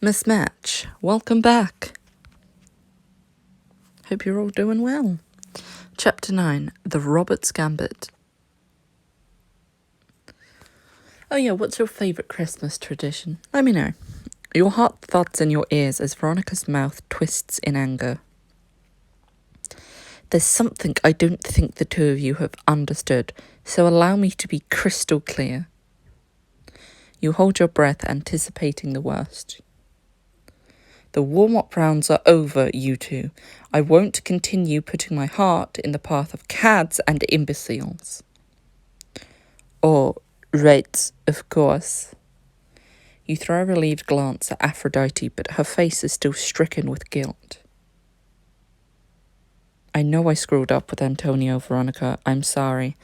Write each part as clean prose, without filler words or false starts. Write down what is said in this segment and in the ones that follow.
Miss Match, welcome back. Hope you're all doing well. Chapter 9, The Robert's Gambit. Oh yeah, what's your favourite Christmas tradition? Let me know. Your heart thuds in your ears as Veronica's mouth twists in anger. There's something I don't think the two of you have understood, so allow me to be crystal clear. You hold your breath, anticipating the worst. The warm-up rounds are over, you two. I won't continue putting my heart in the path of cads and imbeciles. Oh, right, of course. You throw a relieved glance at Aphrodite, but her face is still stricken with guilt. I know I screwed up with Antonio, Veronica. I'm sorry.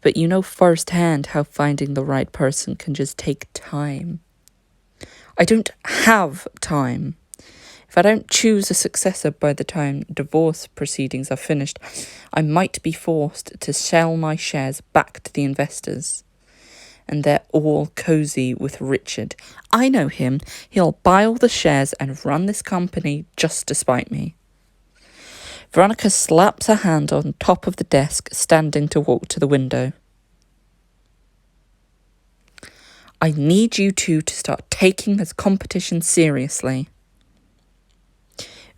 But you know firsthand how finding the right person can just take time. I don't have time. If I don't choose a successor by the time divorce proceedings are finished, I might be forced to sell my shares back to the investors. And they're all cozy with Richard. I know him. He'll buy all the shares and run this company just to spite me. Veronica slaps her hand on top of the desk, standing to walk to the window. I need you two to start taking this competition seriously.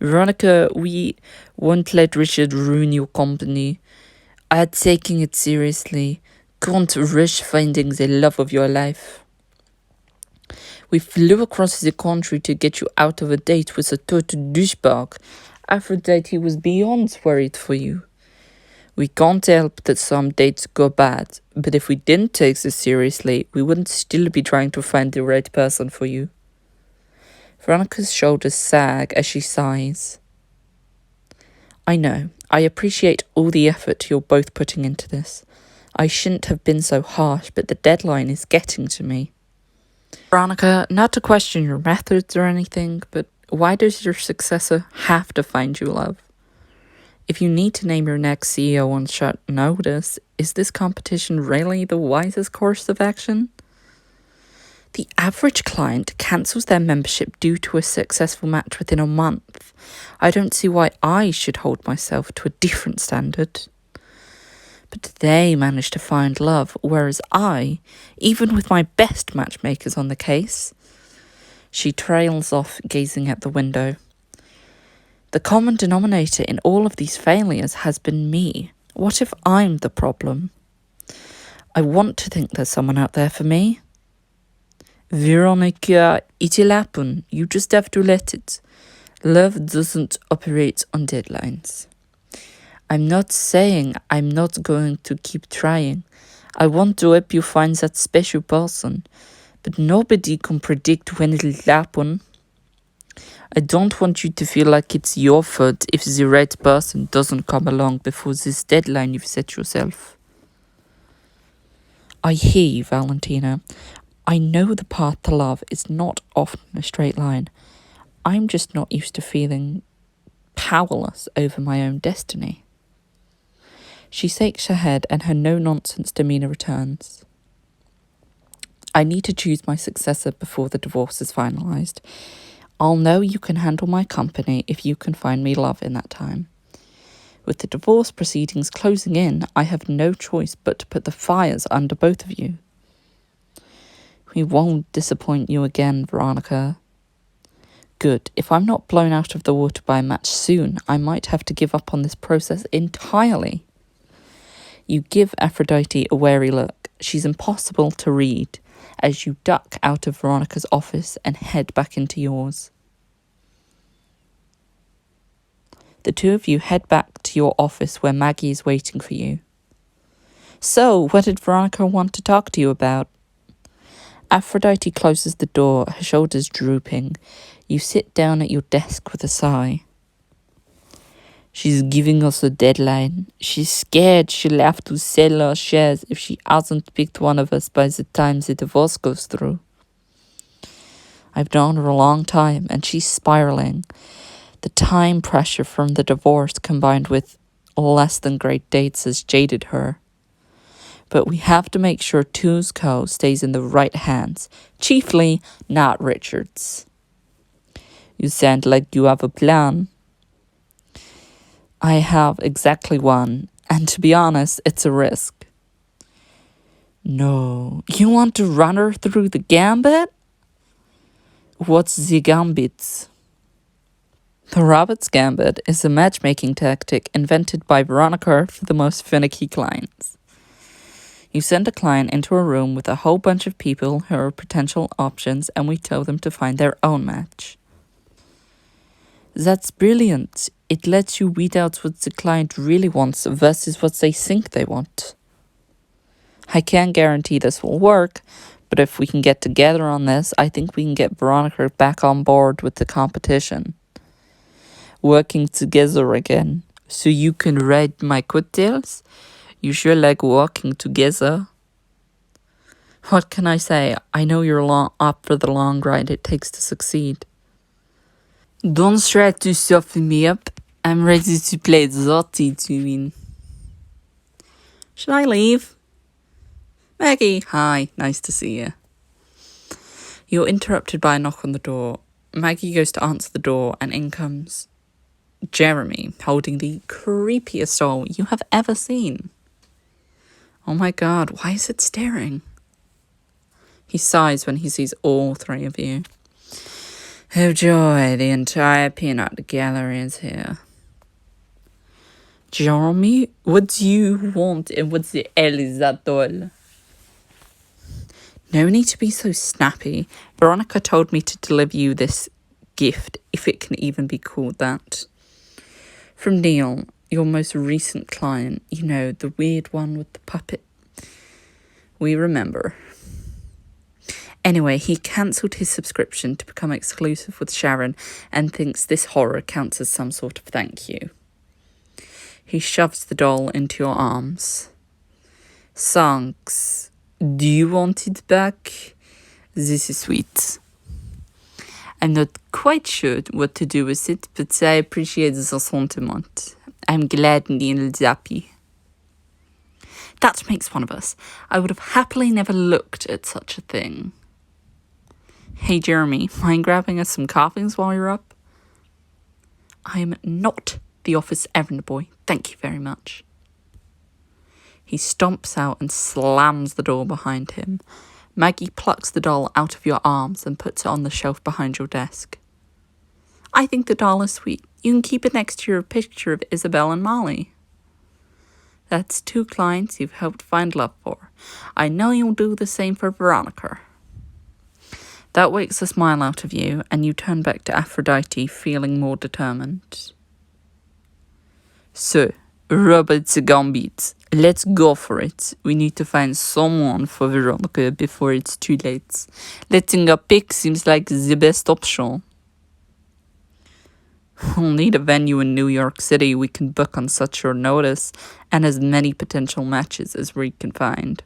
Veronica, we won't let Richard ruin your company. I'm taking it seriously. Can't rush finding the love of your life. We flew across the country to get you out of a date with a total douchebag. Aphrodite was beyond worried for you. We can't help that some dates go bad, but if we didn't take this seriously, we wouldn't still be trying to find the right person for you. Veronica's shoulders sag as she sighs. I know. I appreciate all the effort you're both putting into this. I shouldn't have been so harsh, but the deadline is getting to me. Veronica, not to question your methods or anything, but why does your successor have to find you love? If you need to name your next CEO on short notice, is this competition really the wisest course of action? The average client cancels their membership due to a successful match within a month. I don't see why I should hold myself to a different standard. But they managed to find love, whereas I, even with my best matchmakers on the case... She trails off, gazing at the window. The common denominator in all of these failures has been me. What if I'm the problem? I want to think there's someone out there for me. Veronica, it'll happen. You just have to let it. Love doesn't operate on deadlines. I'm not saying I'm not going to keep trying. I want to help you find that special person, but nobody can predict when it'll happen. I don't want you to feel like it's your fault if the right person doesn't come along before this deadline you've set yourself. I hear you, Valentina. I know the path to love is not often a straight line. I'm just not used to feeling powerless over my own destiny. She shakes her head and her no-nonsense demeanour returns. I need to choose my successor before the divorce is finalised. I'll know you can handle my company if you can find me love in that time. With the divorce proceedings closing in, I have no choice but to put the fires under both of you. We won't disappoint you again, Veronica. Good. If I'm not blown out of the water by a match soon, I might have to give up on this process entirely. You give Aphrodite a wary look. She's impossible to read as you duck out of Veronica's office and head back into yours. The two of you head back to your office where Maggie is waiting for you. So, what did Veronica want to talk to you about? Aphrodite closes the door, her shoulders drooping. You sit down at your desk with a sigh. She's giving us a deadline. She's scared she'll have to sell her shares if she hasn't picked one of us by the time the divorce goes through. I've known her a long time, and she's spiraling. The time pressure from the divorce combined with less than great dates has jaded her. But we have to make sure Two's Co stays in the right hands, chiefly not Richard's. You sound like you have a plan. I have exactly one, and to be honest, it's a risk. No, you want to run her through the Gambit? What's the Gambit? The Rabbit's Gambit is a matchmaking tactic invented by Veronica for the most finicky clients. You send a client into a room with a whole bunch of people who are potential options, and we tell them to find their own match. That's brilliant. It lets you weed out what the client really wants versus what they think they want. I can't guarantee this will work, but if we can get together on this, I think we can get Veronica back on board with the competition. Working together again, so you can ride my coattails? You sure like walking together. What can I say? I know you're up for the long ride it takes to succeed. Don't try to soften me up. I'm ready to play Zotty to win. Should I leave? Maggie, hi, nice to see you. You're interrupted by a knock on the door. Maggie goes to answer the door, and in comes Jeremy, holding the creepiest doll you have ever seen. Oh my god, why is it staring? He sighs when he sees all three of you. Oh joy, the entire peanut gallery is here. Jeremy, what do you want and what the hell is that doll? No need to be so snappy. Veronica told me to deliver you this gift, if it can even be called that. From Neil, your most recent client, you know, the weird one with the puppet. We remember. Anyway, he cancelled his subscription to become exclusive with Sharon and thinks this horror counts as some sort of thank you. He shoves the doll into your arms. Thanks. Do you want it back? This is sweet. I'm not quite sure what to do with it, but I appreciate the sentiment. I'm glad Neil's happy. That makes one of us. I would have happily never looked at such a thing. Hey Jeremy, mind grabbing us some carvings while you're up? I'm not the office errand boy, thank you very much. He stomps out and slams the door behind him. Maggie plucks the doll out of your arms and puts it on the shelf behind your desk. I think the doll is sweet. You can keep it next to your picture of Isabel and Molly. That's 2 clients you've helped find love for. I know you'll do the same for Veronica. That wakes a smile out of you, and you turn back to Aphrodite, feeling more determined. So, Robert's Gambit. Let's go for it. We need to find someone for Veronica before it's too late. Letting her pick seems like the best option. We'll need a venue in New York City we can book on such short notice, and as many potential matches as we can find.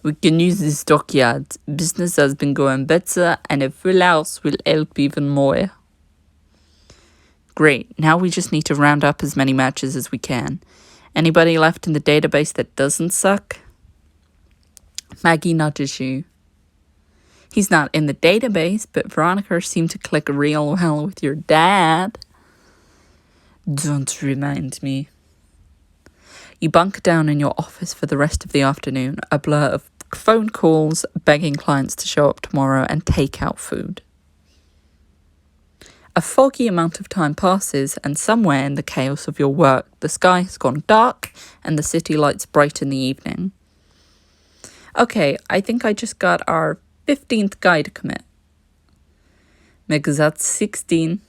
We can use the stockyard. Business has been going better, and a full house will help even more. Great, now we just need to round up as many matches as we can. Anybody left in the database that doesn't suck? Maggie nudges you. He's not in the database, but Veronica seemed to click real well with your dad. Don't remind me. You bunker down in your office for the rest of the afternoon, a blur of phone calls, begging clients to show up tomorrow, and take out food. A foggy amount of time passes, and somewhere in the chaos of your work, the sky has gone dark and the city lights bright in the evening. Okay, I think I just got our 15th guy to commit. Because that's 16.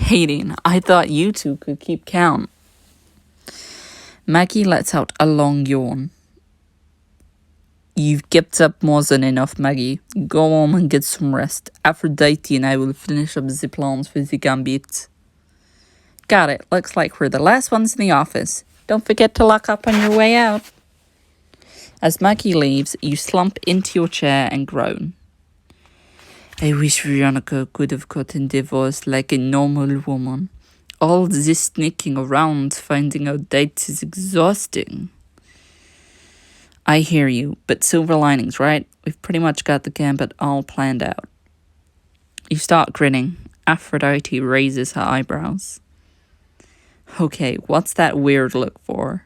18. I thought you two could keep count. Maggie lets out a long yawn. You've kept up more than enough, Maggie. Go home and get some rest. Aphrodite and I will finish up the plans for the Gambit. Got it. Looks like we're the last ones in the office. Don't forget to lock up on your way out. As Maggie leaves, you slump into your chair and groan. I wish Veronica could have gotten divorced like a normal woman. All this sneaking around, finding out dates is exhausting. I hear you, but silver linings, right? We've pretty much got the Gambit all planned out. You start grinning. Aphrodite raises her eyebrows. Okay, what's that weird look for?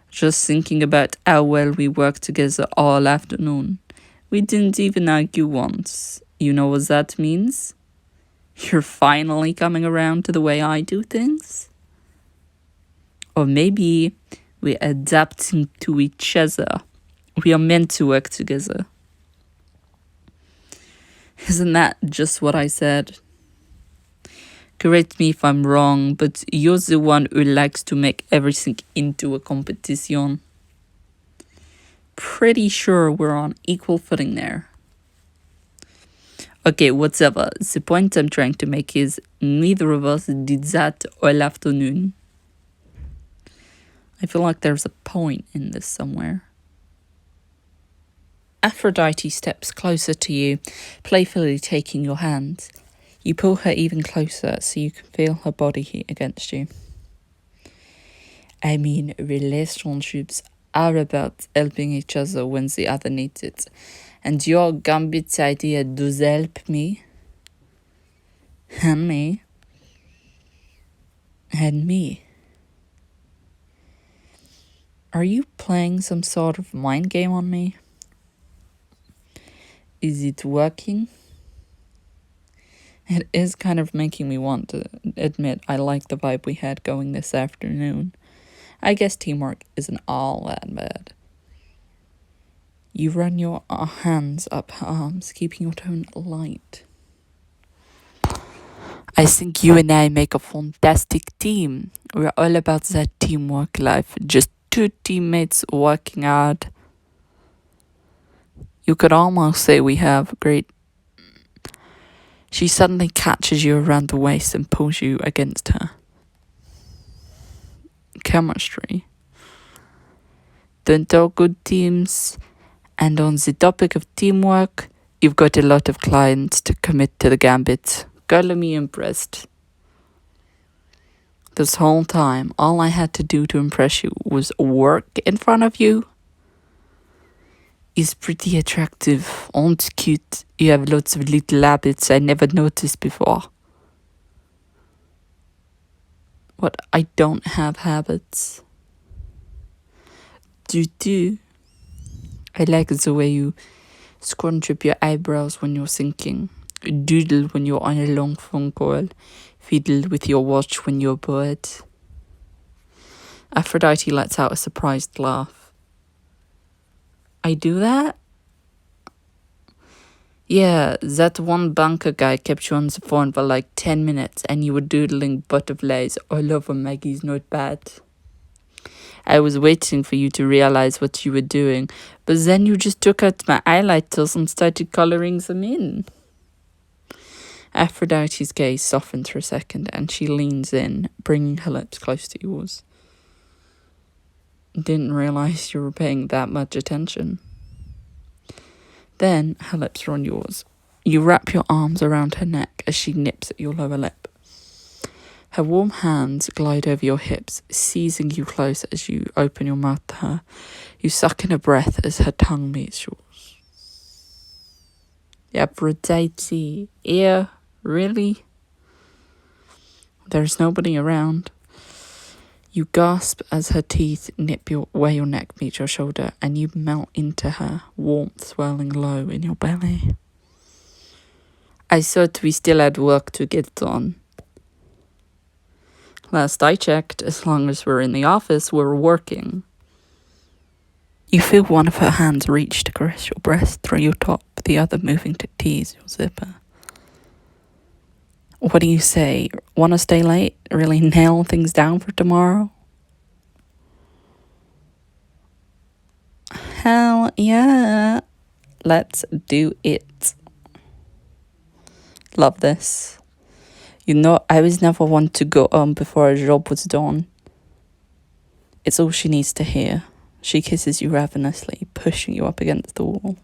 Just thinking about how well we worked together all afternoon. We didn't even argue once. You know what that means? You're finally coming around to the way I do things? Or maybe we're adapting to each other. We are meant to work together. Isn't that just what I said? Correct me if I'm wrong, but you're the one who likes to make everything into a competition. Pretty sure we're on equal footing there. Okay, whatever. The point I'm trying to make is neither of us did that all afternoon. I feel like there's a point in this somewhere. Aphrodite steps closer to you, playfully taking your hand. You pull her even closer so you can feel her body heat against you. I mean, relationships are about helping each other when the other needs it. And your Gambit's idea does help me. And me. And me. Are you playing some sort of mind game on me? Is it working? It is kind of making me want to admit I like the vibe we had going this afternoon. I guess teamwork isn't all that bad. You run your hands up her arms, keeping your tone light. I think you and I make a fantastic team. We're all about that teamwork life. Just two teammates working hard. You could almost say we have great... She suddenly catches you around the waist and pulls you against her. Chemistry. Don't all good teams? And on the topic of teamwork, you've got a lot of clients to commit to the Gambit. Color me impressed. This whole time, all I had to do to impress you was work in front of you. He's pretty attractive, and cute. You have lots of little habits I never noticed before. What? I don't have habits. Do. I like the way you scrunch up your eyebrows when you're thinking. Doodle when you're on a long phone call. Fiddle with your watch when you're bored. Aphrodite lets out a surprised laugh. I do that? Yeah, that one banker guy kept you on the phone for like 10 minutes and you were doodling butterflies all over Maggie's notepad. I was waiting for you to realize what you were doing, but then you just took out my highlighters and started coloring them in. Aphrodite's gaze softens for a second and she leans in, bringing her lips close to yours. Didn't realize you were paying that much attention. Then her lips are on yours. You wrap your arms around her neck as she nips at your lower lip. Her warm hands glide over your hips, seizing you close as you open your mouth to her. You suck in a breath as her tongue meets yours. Aphrodite, yeah, really? There's nobody around. You gasp as her teeth nip where your neck meets your shoulder, and you melt into her, warmth swelling low in your belly. I thought we still had work to get done. Last I checked, as long as we're in the office, we're working. You feel one of her hands reach to caress your breast through your top, the other moving to tease your zipper. What do you say? Want to stay late? Really nail things down for tomorrow? Hell yeah. Let's do it. Love this. You know, I was never one to go home before a job was done. It's all she needs to hear. She kisses you ravenously, pushing you up against the wall.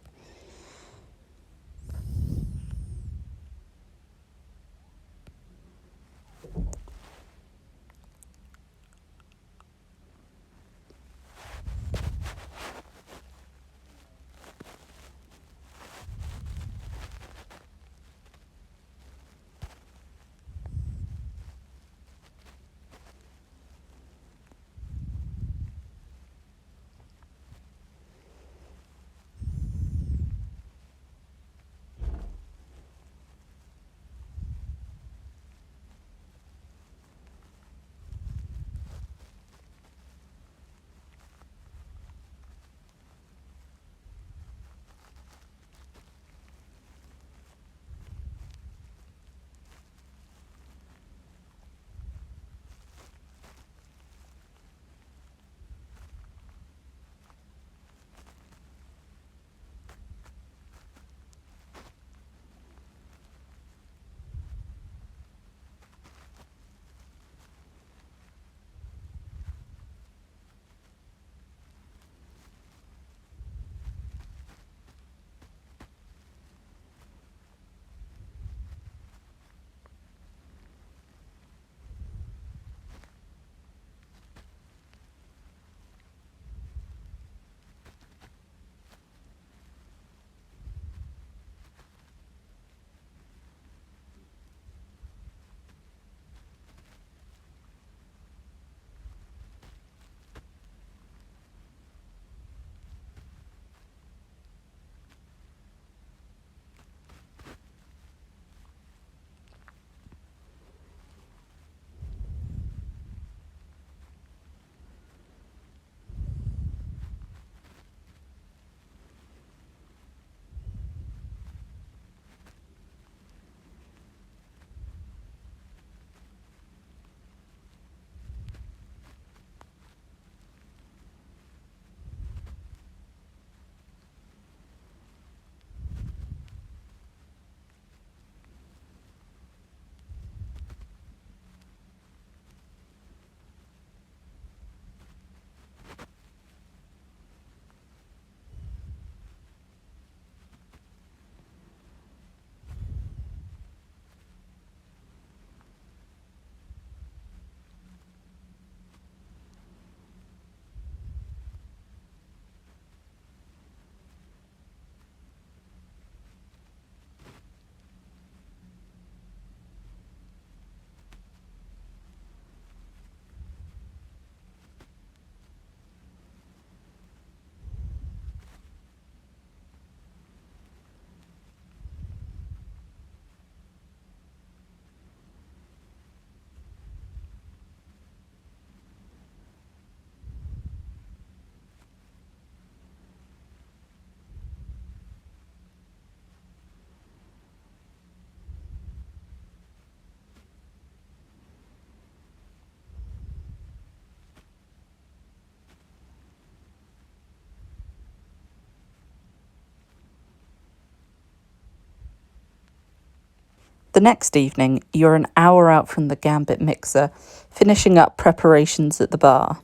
next evening, you're an hour out from the Gambit mixer, finishing up preparations at the bar.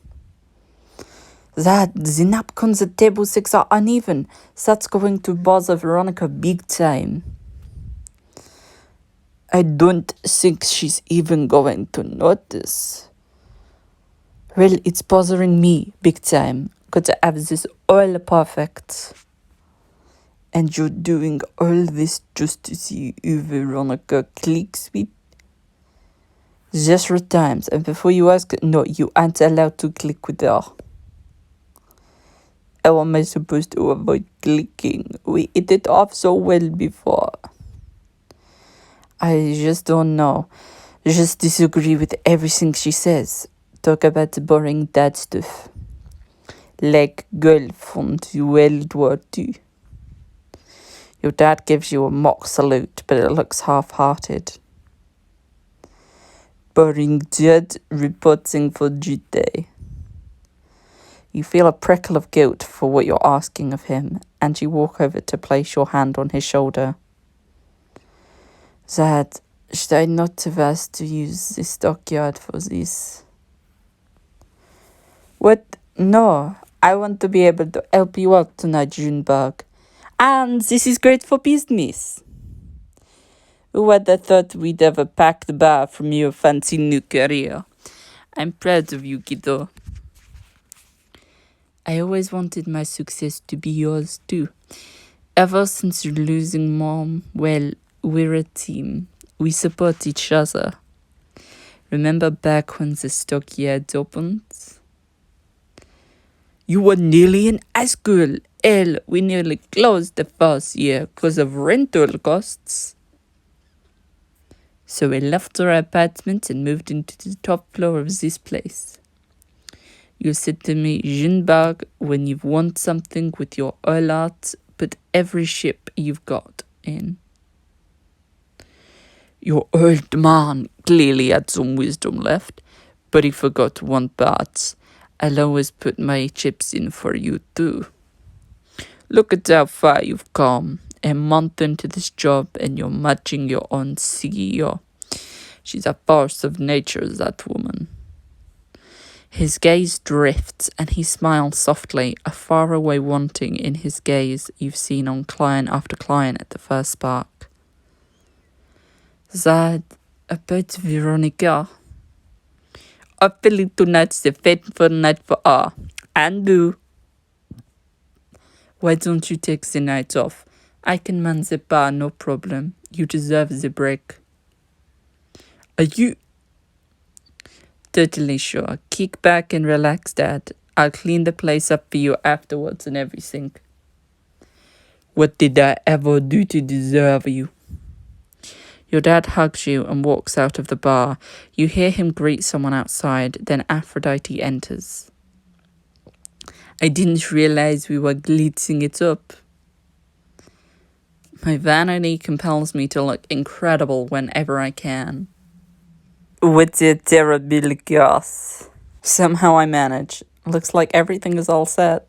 That the napkins at table 6 are uneven. That's going to bother Veronica big time. I don't think she's even going to notice. Well, it's bothering me big time. Got to have this all perfect. And you're doing all this just to see who Veronica clicks with? Just 3 times, and before you ask, no, you aren't allowed to click with her. How am I supposed to avoid clicking? We hit it off so well before. I just don't know. Just disagree with everything she says. Talk about the boring dad stuff. Like golf from World War II. Your dad gives you a mock salute, but it looks half-hearted. Boring dad reporting for duty. You feel a prickle of guilt for what you're asking of him, and you walk over to place your hand on his shoulder. Dad, should I not have asked to use the stockyard for this? What? No, I want to be able to help you out tonight, Junebug. And this is great for business. Who would have thought we'd have a packed bar from your fancy new career? I'm proud of you, kiddo. I always wanted my success to be yours too. Ever since you're losing Mom, well, we're a team. We support each other. Remember back when the stockyard opened? You were nearly in high school. Hell, we nearly closed the first year because of rental costs. So we left our apartment and moved into the top floor of this place. You said to me, Junebug, when you've won something with your all heart, put every ship you've got in. Your old man clearly had some wisdom left, but he forgot one part. I'll always put my chips in for you too. Look at how far you've come. A month into this job and you're matching your own CEO. She's a force of nature, that woman. His gaze drifts and he smiles softly, a faraway wanting in his gaze you've seen on client after client at the first spark. That about Veronica. Hopefully tonight's the fateful night for her. And do. Why don't you take the night off? I can man the bar, no problem. You deserve the break. Are you... Totally sure. Kick back and relax, Dad. I'll clean the place up for you afterwards and everything. What did I ever do to deserve you? Your dad hugs you and walks out of the bar. You hear him greet someone outside, then Aphrodite enters. I didn't realize we were glitzing it up. My vanity compels me to look incredible whenever I can. What's a terrible guess? Somehow I manage. Looks like everything is all set.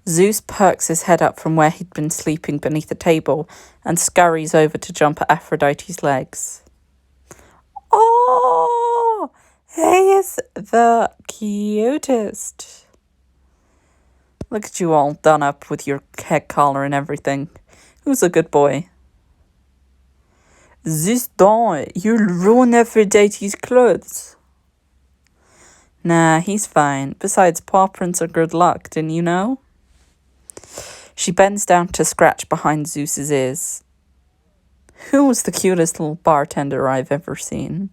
Zeus perks his head up from where he'd been sleeping beneath a table and scurries over to jump at Aphrodite's legs. Oh, he is the cutest. Look at you all done up with your head collar and everything. Who's a good boy? Zeus, don't. You'll ruin Aphrodite's clothes. Nah, he's fine. Besides, paw prints are good luck, didn't you know? She bends down to scratch behind Zeus's ears. Who was the cutest little bartender I've ever seen?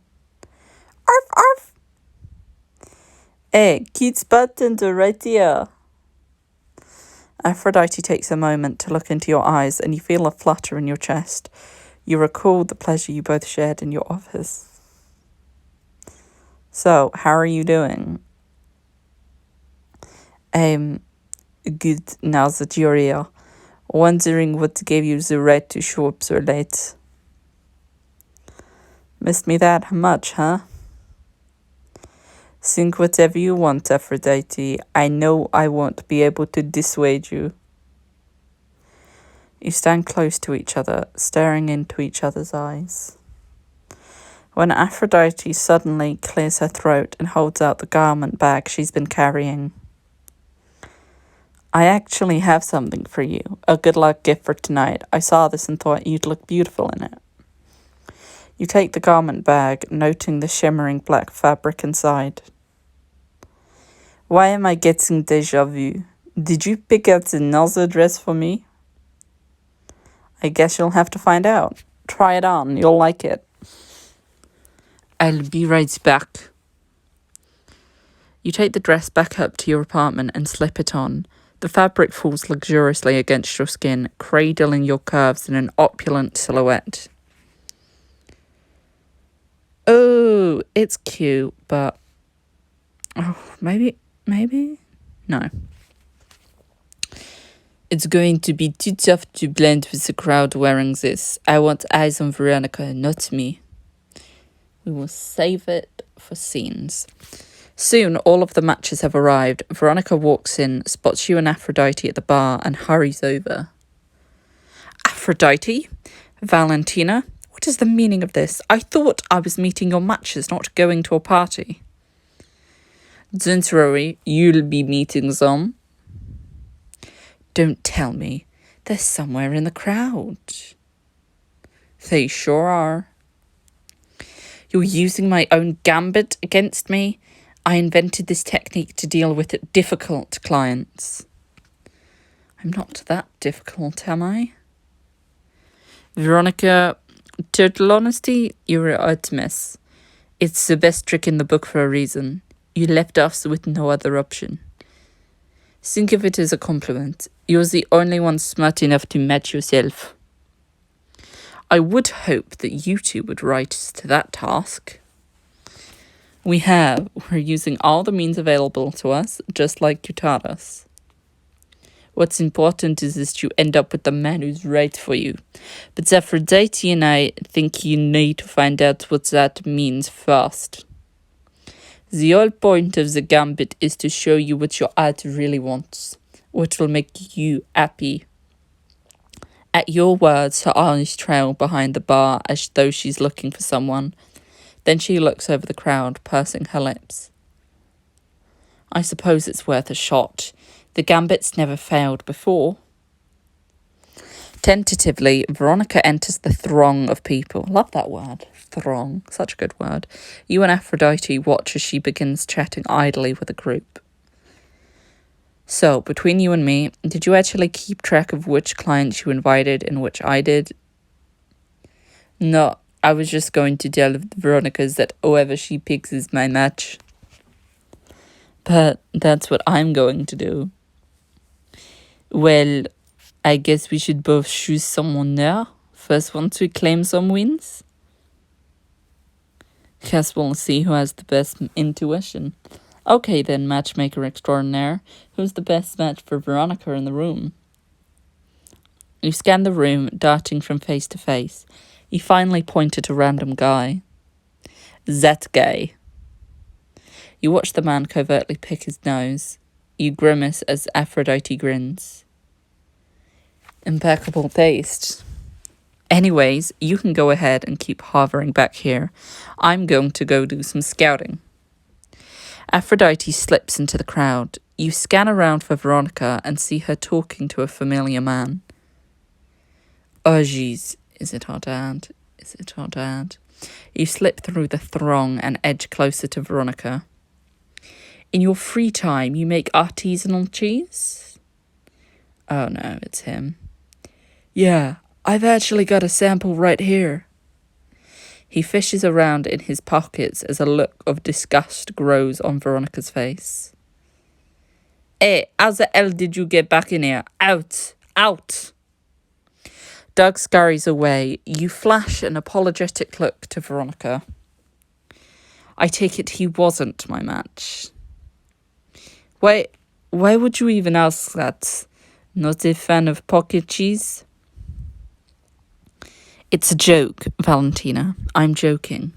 Arf, arf! Hey, cute bartender right here. Aphrodite takes a moment to look into your eyes and you feel a flutter in your chest. You recall the pleasure you both shared in your office. So, how are you doing? Good, now that you're here. Wondering what gave you the right to show up so late. Missed me that much, huh? Think whatever you want, Aphrodite. I know I won't be able to dissuade you. You stand close to each other, staring into each other's eyes. When Aphrodite suddenly clears her throat and holds out the garment bag she's been carrying. I actually have something for you, a good luck gift for tonight. I saw this and thought you'd look beautiful in it. You take the garment bag, noting the shimmering black fabric inside. Why am I getting déjà vu? Did you pick out another dress for me? I guess you'll have to find out. Try it on, you'll like it. I'll be right back. You take the dress back up to your apartment and slip it on. The fabric falls luxuriously against your skin, cradling your curves in an opulent silhouette. Oh, it's cute, but... Oh, maybe? No. It's going to be too tough to blend with the crowd wearing this. I want eyes on Veronica, not me. We will save it for scenes. Soon, all of the matches have arrived. Veronica walks in, spots you and Aphrodite at the bar, and hurries over. Aphrodite? Valentina? What is the meaning of this? I thought I was meeting your matches, not going to a party. Don't worry, you'll be meeting them. Don't tell me. They're somewhere in the crowd. They sure are. You're using my own Gambit against me? I invented this technique to deal with difficult clients. I'm not that difficult, am I? Veronica, total honesty, you're an Artemis. It's the best trick in the book for a reason. You left us with no other option. Think of it as a compliment. You're the only one smart enough to match yourself. I would hope that you two would rise to that task. We're using all the means available to us, just like you taught us. What's important is that you end up with the man who's right for you. But Aphrodite and I think you need to find out what that means first. The whole point of the Gambit is to show you what your art really wants, what will make you happy. At your words, her eyes trail behind the bar as though she's looking for someone. Then she looks over the crowd, pursing her lips. I suppose it's worth a shot. The Gambit's never failed before. Tentatively, Veronica enters the throng of people. Love that word. Throng. Such a good word. You and Aphrodite watch as she begins chatting idly with a group. So, between you and me, did you actually keep track of which clients you invited and which I did? No, I was just going to tell the Veronicas that whoever she picks is my match. But that's what I'm going to do. Well, I guess we should both choose someone now. First one to claim some wins. Guess we'll see who has the best intuition. Okay then, matchmaker extraordinaire. Who's the best match for Veronica in the room? You scan the room, darting from face to face. You finally point at a random guy. That guy. You watch the man covertly pick his nose. You grimace as Aphrodite grins. Impeccable taste. Anyways, you can go ahead and keep hovering back here. I'm going to go do some scouting. Aphrodite slips into the crowd. You scan around for Veronica and see her talking to a familiar man. Oh, jeez. Is it our dad? Is it our dad? You slip through the throng and edge closer to Veronica. In your free time, you make artisanal cheese? Oh no, it's him. Yeah, I've actually got a sample right here. He fishes around in his pockets as a look of disgust grows on Veronica's face. Hey, how the hell did you get back in here? Out! Out! Doug scurries away. You flash an apologetic look to Veronica. I take it he wasn't my match. Why would you even ask that? Not a fan of pocket cheese? It's a joke, Valentina. I'm joking.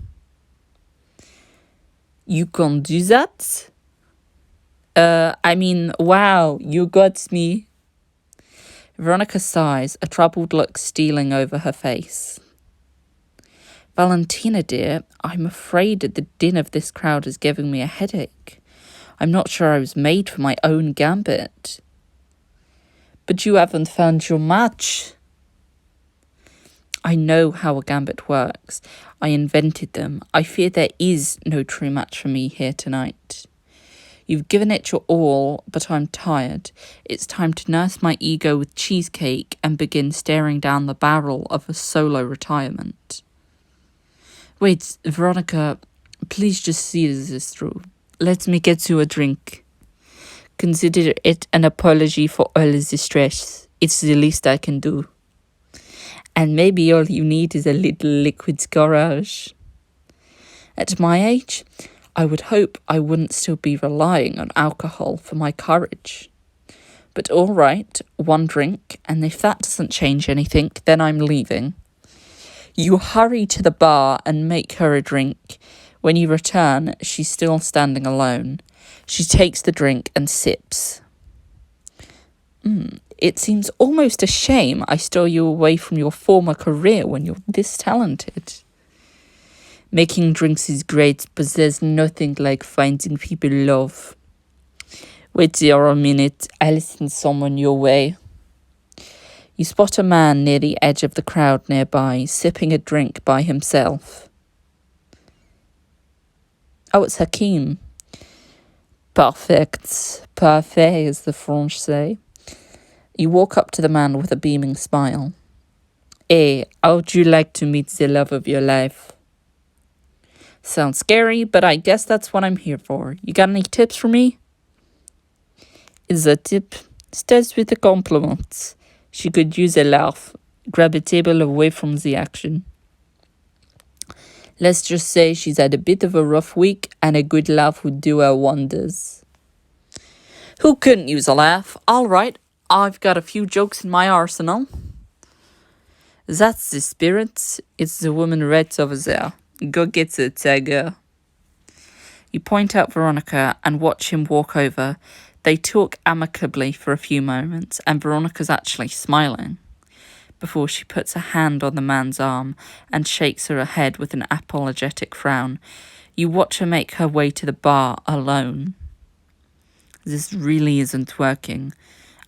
You can't do that? Wow, you got me. Veronica sighs, a troubled look stealing over her face. Valentina, dear, I'm afraid the din of this crowd is giving me a headache. I'm not sure I was made for my own gambit. But you haven't found your match. I know how a gambit works. I invented them. I fear there is no true match for me here tonight. You've given it your all, but I'm tired. It's time to nurse my ego with cheesecake and begin staring down the barrel of a solo retirement. Wait, Veronica, please just see this through. Let me get you a drink. Consider it an apology for all the stress. It's the least I can do. And maybe all you need is a little liquid courage. At my age, I would hope I wouldn't still be relying on alcohol for my courage. But all right, one drink, and if that doesn't change anything, then I'm leaving. You hurry to the bar and make her a drink. When you return, she's still standing alone. She takes the drink and sips. It seems almost a shame I stole you away from your former career when you're this talented. Making drinks is great, but there's nothing like finding people love. Wait here a minute, I'll send someone your way. You spot a man near the edge of the crowd nearby, sipping a drink by himself. Oh, it's Hakim. Perfect. Parfait, as the French say. You walk up to the man with a beaming smile. Hey, how'd you like to meet the love of your life? Sounds scary, but I guess that's what I'm here for. You got any tips for me? Is a tip? Starts with a compliment. She could use a laugh. Grab a table away from the action. Let's just say she's had a bit of a rough week and a good laugh would do her wonders. Who couldn't use a laugh? All right, I've got a few jokes in my arsenal. That's the spirit. It's the woman right over there. Go get it, tiger. You point out Veronica and watch him walk over. They talk amicably for a few moments, and Veronica's actually smiling, before she puts a hand on the man's arm and shakes her head with an apologetic frown. You watch her make her way to the bar alone. This really isn't working.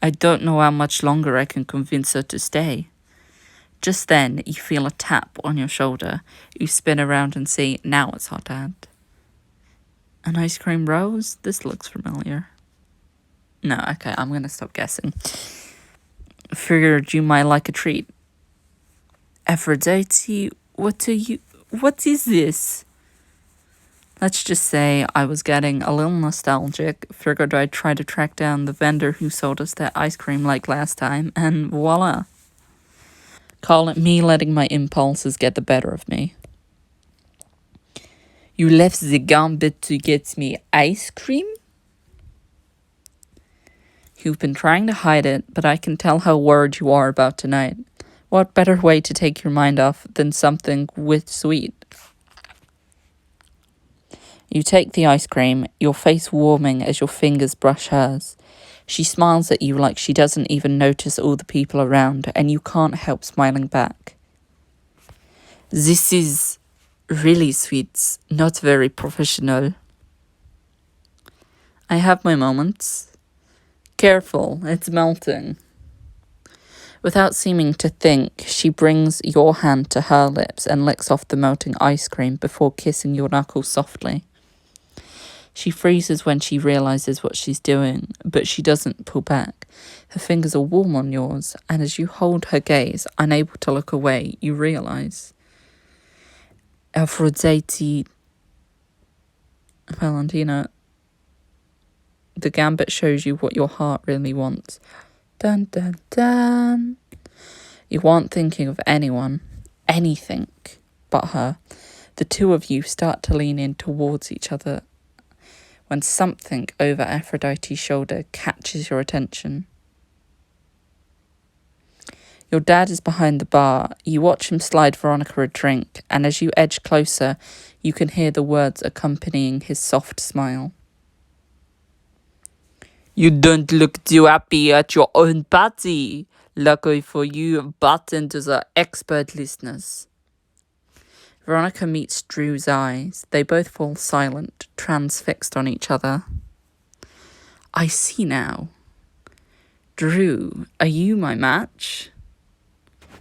I don't know how much longer I can convince her to stay. Just then, you feel a tap on your shoulder. You spin around and see, now it's hot ad. An ice cream rose? This looks familiar. No, okay, I'm going to stop guessing. Figured you might like a treat. Aphrodite, what is this? Let's just say I was getting a little nostalgic. Figured I'd try to track down the vendor who sold us that ice cream like last time, and voila. Call it me letting my impulses get the better of me. You left the Gambit to get me ice cream? You've been trying to hide it, but I can tell how worried you are about tonight. What better way to take your mind off than something with sweet? You take the ice cream, your face warming as your fingers brush hers. She smiles at you like she doesn't even notice all the people around, and you can't help smiling back. This is really sweet, not very professional. I have my moments. Careful, it's melting. Without seeming to think, she brings your hand to her lips and licks off the melting ice cream before kissing your knuckles softly. She freezes when she realizes what she's doing, but she doesn't pull back. Her fingers are warm on yours, and as you hold her gaze, unable to look away, you realize. Aphrodite. Valentina. The Gambit shows you what your heart really wants. Dun dun dun. You aren't thinking of anything but her. The two of you start to lean in towards each other when something over Aphrodite's shoulder catches your attention. Your dad is behind the bar. You watch him slide Veronica a drink, and as you edge closer, you can hear the words accompanying his soft smile. You don't look too happy at your own party. Luckily for you, bartenders are expert listeners. Veronica meets Drew's eyes. They both fall silent, transfixed on each other. I see now. Drew, are you my match?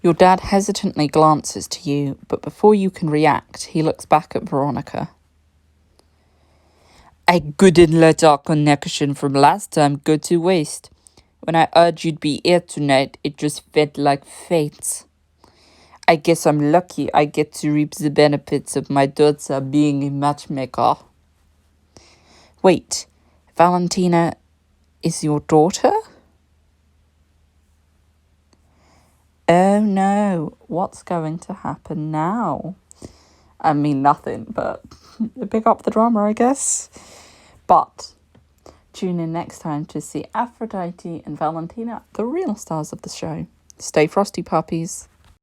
Your dad hesitantly glances to you, but before you can react, he looks back at Veronica. I couldn't let our connection from last time go to waste. When I heard you'd be here tonight, it just felt like fate. I guess I'm lucky I get to reap the benefits of my daughter being a matchmaker. Wait, Valentina is your daughter? Oh no, what's going to happen now? I mean, nothing, but pick up the drama, I guess. But tune in next time to see Aphrodite and Valentina, the real stars of the show. Stay frosty, puppies.